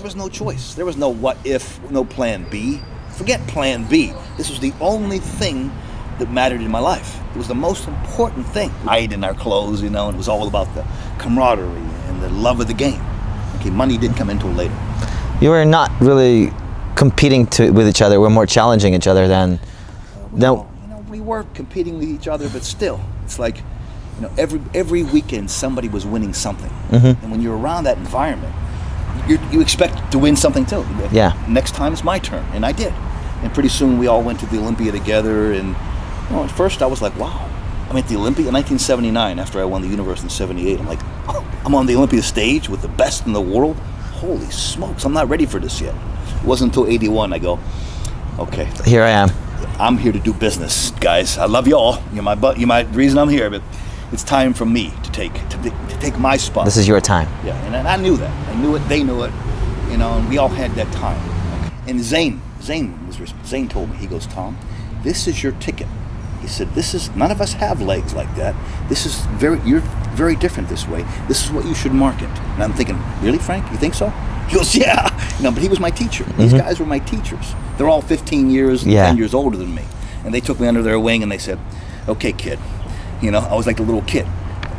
was no choice. There was no what if, no plan B. Forget plan B. This was the only thing that mattered in my life. It was the most important thing. Hide in our clothes, and it was all about the camaraderie and the love of the game. Okay, money didn't come into it later. You were not really competing with each other. We're more challenging each other than. We were competing with each other, but still, it's like, every weekend somebody was winning something, and when you're around that environment, you expect to win something too. Yeah. Next time it's my turn, and I did, and pretty soon we all went to the Olympia together, and at first I was like, wow, I'm at the Olympia in 1979 after I won the Universe in '78. I'm like, oh, I'm on the Olympia stage with the best in the world. Holy smokes, I'm not ready for this yet. It wasn't until '81 I go, okay, here I am. I'm here to do business, guys. I love you all. You're my reason I'm here, but it's time for me to take my spot. This is your time. Yeah, and I knew that. I knew it. They knew it. And we all had that time. Okay. And Zane told me. He goes, Tom, this is your ticket. He said, none of us have legs like that. You're very different this way. This is what you should market. And I'm thinking, really, Frank? You think so? He goes, yeah. But he was my teacher. These guys were my teachers. They're all 15 years, 10 years older than me. And they took me under their wing and they said, okay, kid. I was like a little kid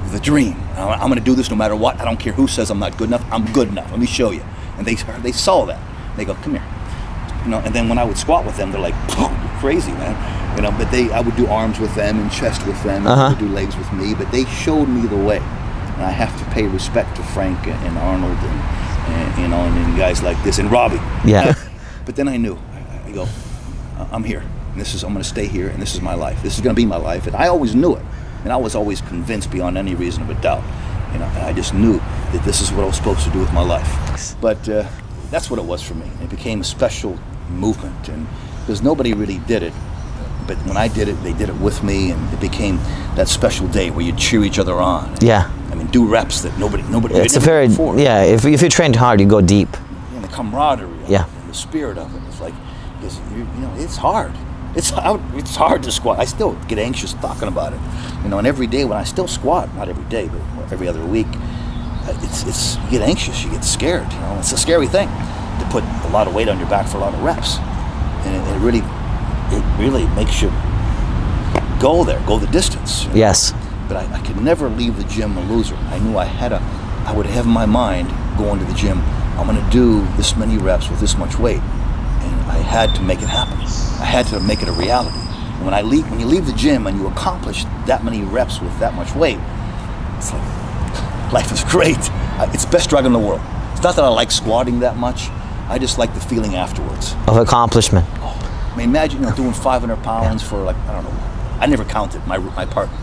with a dream. I'm going to do this no matter what. I don't care who says I'm not good enough. I'm good enough. Let me show you. And they saw that. They go, come here. And then when I would squat with them, they're like, you're crazy, man. But I would do arms with them and chest with them. And they would do legs with me. But they showed me the way. And I have to pay respect to Frank and Arnold and guys like this and Robbie. Yeah. But then I knew. I go, I'm here. And I'm going to stay here. And this is my life. This is going to be my life. And I always knew it. And I was always convinced beyond any reason of a doubt. And I just knew that this is what I was supposed to do with my life. But that's what it was for me. It became a special movement, and because nobody really did it. But when I did it, they did it with me, and it became that special day where you cheer each other on. Yeah. I mean, do reps that nobody. It's a very before. Yeah. If you trained hard, you go deep. And the camaraderie. Of it, and the spirit of it. It's like, because it's hard. It's hard to squat. I still get anxious talking about it. And every day when I still squat, not every day, but every other week, you get anxious, you get scared. It's a scary thing to put a lot of weight on your back for a lot of reps, and it really makes you go the distance. Yes. But I could never leave the gym a loser. I knew I would have in my mind going to the gym, I'm going to do this many reps with this much weight. And I had to make it happen. I had to make it a reality. And when you leave the gym and you accomplish that many reps with that much weight, it's like, life is great. It's the best drug in the world. It's not that I like squatting that much. I just like the feeling afterwards. Of accomplishment. Oh, I mean, imagine doing 500 pounds for I don't know. I never counted. My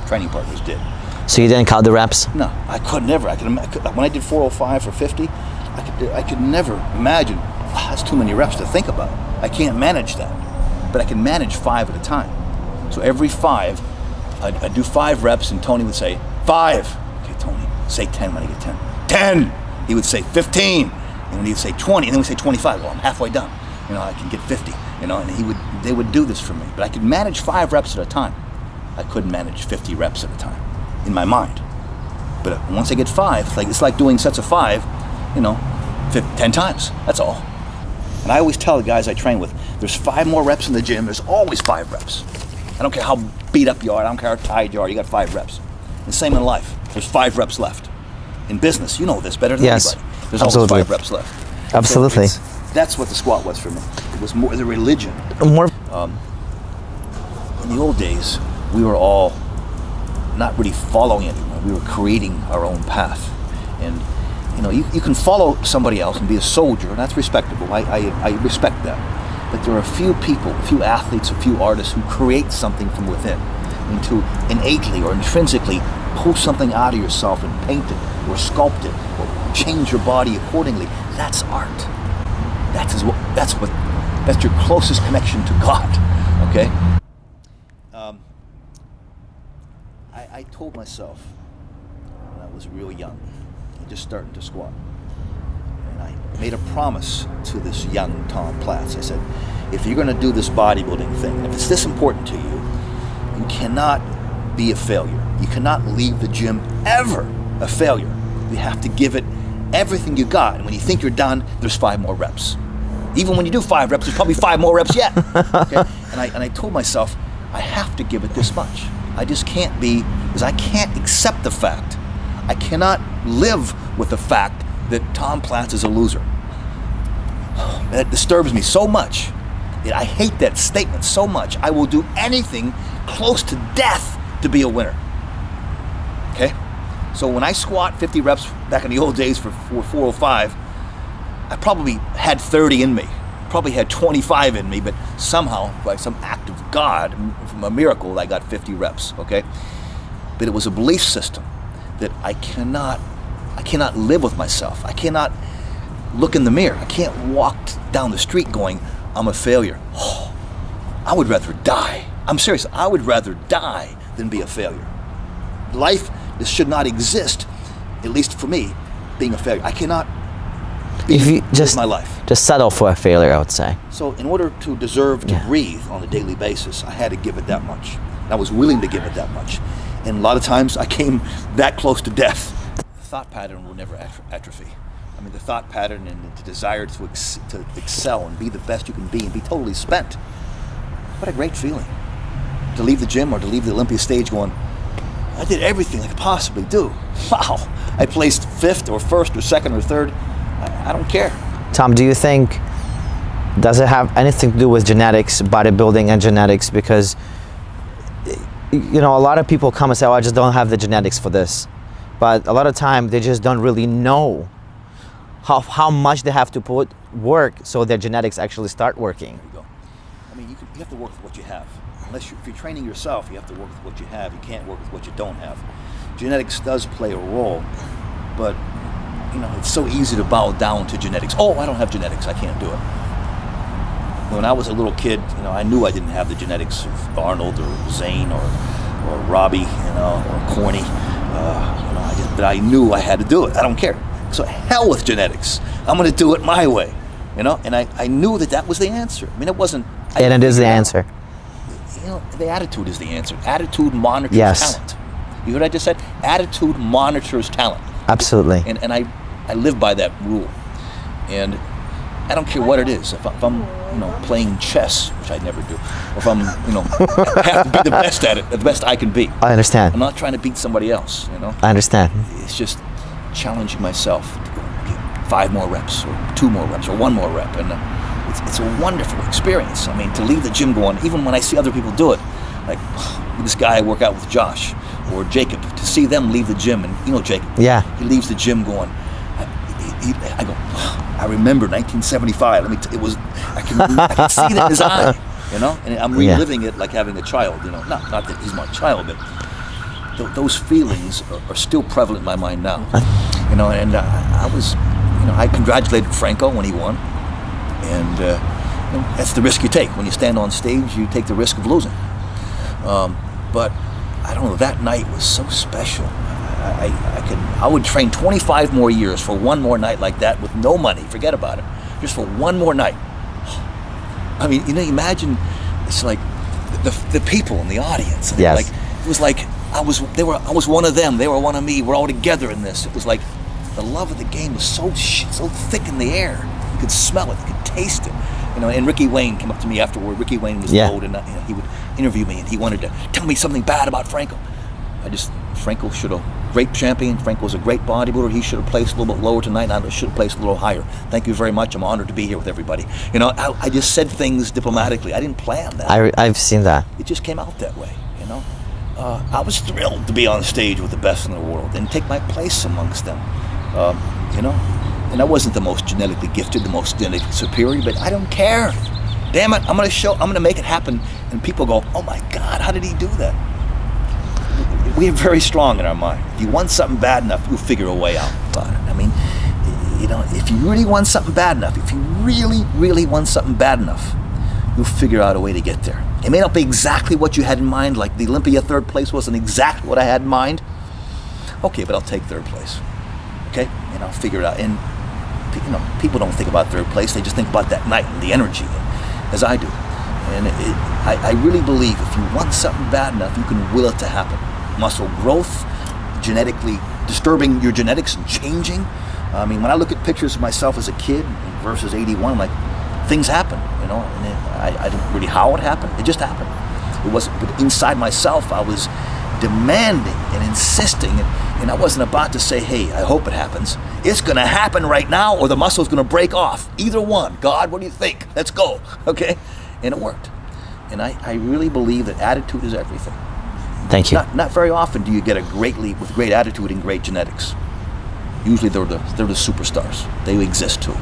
training partners did. So you didn't count the reps? No, I could never. When I did 405 for 50, I could never imagine. That's too many reps to think about. I can't manage that. But I can manage 5 at a time. So every 5, I'd do 5 reps, and Tony would say, 5. Okay, Tony, say 10 when I get 10. 10! He would say 15. And when he'd say 20, and then we'd say 25. Well, I'm halfway done. I can get 50. And they would do this for me. But I could manage 5 reps at a time. I couldn't manage 50 reps at a time in my mind. But once I get 5, it's like doing sets of 5, 10 times. That's all. And I always tell the guys I train with, there's 5 more reps in the gym. There's always 5 reps. I don't care how beat up you are. I don't care how tired you are. You got 5 reps. And the same in life. There's 5 reps left. In business, you know this better than anybody. There's always 5 reps left. Absolutely. So that's what the squat was for me. It was more the religion. In the old days, we were all not really following anyone. We were creating our own path. And you can follow somebody else and be a soldier, and that's respectable. I respect that. But there are a few people, a few athletes, a few artists who create something from within, and to innately or intrinsically pull something out of yourself and paint it or sculpt it or change your body accordingly. That's art. That's your closest connection to God. Okay. I told myself when I was real young, just starting to squat, and I made a promise to this young Tom Platz. I said, if you're going to do this bodybuilding thing, if it's this important to you, you cannot be a failure. You cannot leave the gym ever a failure. You have to give it everything you got, and when you think you're done, there's 5 more reps. Even when you do 5 reps, there's probably 5 more reps yet. Okay? And I told myself, I have to give it this much. I just can't be, because I can't accept the fact. I cannot live with the fact that Tom Platz is a loser. That disturbs me so much. I hate that statement so much. I will do anything close to death to be a winner. Okay? So when I squat 50 reps back in the old days for 405, I probably had 30 in me. Probably had 25 in me, but somehow, by some act of God, from a miracle, I got 50 reps, okay? But it was a belief system that I cannot live with myself. I cannot look in the mirror. I can't walk down the street going, I'm a failure. Oh, I would rather die. I'm serious. I would rather die than be a failure. Life, this should not exist, at least for me, being a failure. I cannot live my life. Just settle for a failure, I would say. So in order to deserve to breathe on a daily basis, I had to give it that much. And I was willing to give it that much. And a lot of times I came that close to death. The thought pattern will never atrophy. I mean, the thought pattern and the desire to excel and be the best you can be and be totally spent. What a great feeling. To leave the gym or to leave the Olympia stage going, I did everything I could possibly do. Wow. I placed 5th or 1st or 2nd or 3rd. I don't care. Tom, do you think, does it have anything to do with genetics, bodybuilding and genetics? Because, you know, a lot of people come and say, oh, I just don't have the genetics for this. But a lot of time they just don't really know how much they have to put work so their genetics actually start working. There you go. I mean, you have to work with what you have. If you're training yourself, you have to work with what you have. You can't work with what you don't have. Genetics does play a role, but you know, it's so easy to bow down to genetics. Oh, I don't have genetics, I can't do it. When I was a little kid, you know, I knew I didn't have the genetics of Arnold or Zane or Robbie, you know, or Corny. You know, but I knew I had to do it. I don't care. So hell with genetics. I'm going to do it my way, you know. And I knew that was the answer. I mean, it wasn't. And it is the answer. You know, the attitude is the answer. Attitude monitors talent. You heard what I just said? Attitude monitors talent. Absolutely. And I live by that rule. And I don't care what it is. If I'm, you know, playing chess, which I never do, or if I'm, you know, I have to be the best at it, the best I can be. I understand. I'm not trying to beat somebody else, you know. I understand. It's just challenging myself to go, okay, 5 more reps, or 2 more reps, or 1 more rep, and it's a wonderful experience. I mean, to leave the gym going, even when I see other people do it, like this guy I work out with, Josh, or Jacob, to see them leave the gym, and you know Jacob, he leaves the gym going, I go, I remember 1975. It was, I can see that in his eye, you know, and I'm reliving it like having a child, you know. Not that he's my child, but those feelings are still prevalent in my mind now, you know. And I was, you know, I congratulated Franco when he won, and you know, that's the risk you take when you stand on stage. You take the risk of losing, but I don't know. That night was so special. I would train 25 more years for 1 more night like that with no money. Forget about it. Just for 1 more night. I mean, you know, imagine it's like the people in the audience. Yes. Like it was like I was one of them. They were one of me. We're all together in this. It was like the love of the game was so thick in the air. You could smell it. You could taste it. You know, and Ricky Wayne came up to me afterward. Ricky Wayne was old, and you know, he would interview me, and he wanted to tell me something bad about Franco. Franco should have, great champion. Franco was a great bodybuilder. He should have placed a little bit lower tonight, and I should have placed a little higher. Thank you very much. I'm honored to be here with everybody. You know, I just said things diplomatically. I didn't plan that. I've seen that. It just came out that way, you know. I was thrilled to be on stage with the best in the world and take my place amongst them, you know. And I wasn't the most genetically gifted, the most genetically superior, but I don't care. Damn it, I'm gonna make it happen. And people go, oh my God, how did he do that? We are very strong in our mind. If you want something bad enough, you'll figure a way out about it. I mean, you know, if you really want something bad enough, if you really, really want something bad enough, you'll figure out a way to get there. It may not be exactly what you had in mind, like the Olympia 3rd place wasn't exactly what I had in mind. Okay, but I'll take 3rd place. Okay, and I'll figure it out. And you know, people don't think about 3rd place; they just think about that night and the energy, as I do. And I really believe if you want something bad enough, you can will it to happen. Muscle growth, genetically disturbing your genetics and changing, I mean, when I look at pictures of myself as a kid versus 81, I'm like, things happen, you know, and I don't really how it happened. It just happened. It wasn't, but inside myself, I was demanding and insisting, and I wasn't about to say, hey, I hope it happens. It's going to happen right now, or the muscle's going to break off. Either one. God, what do you think? Let's go. Okay? And it worked. And I really believe that attitude is everything. Thank you. Not very often do you get a great leap with great attitude and great genetics. Usually they're the superstars. They exist too.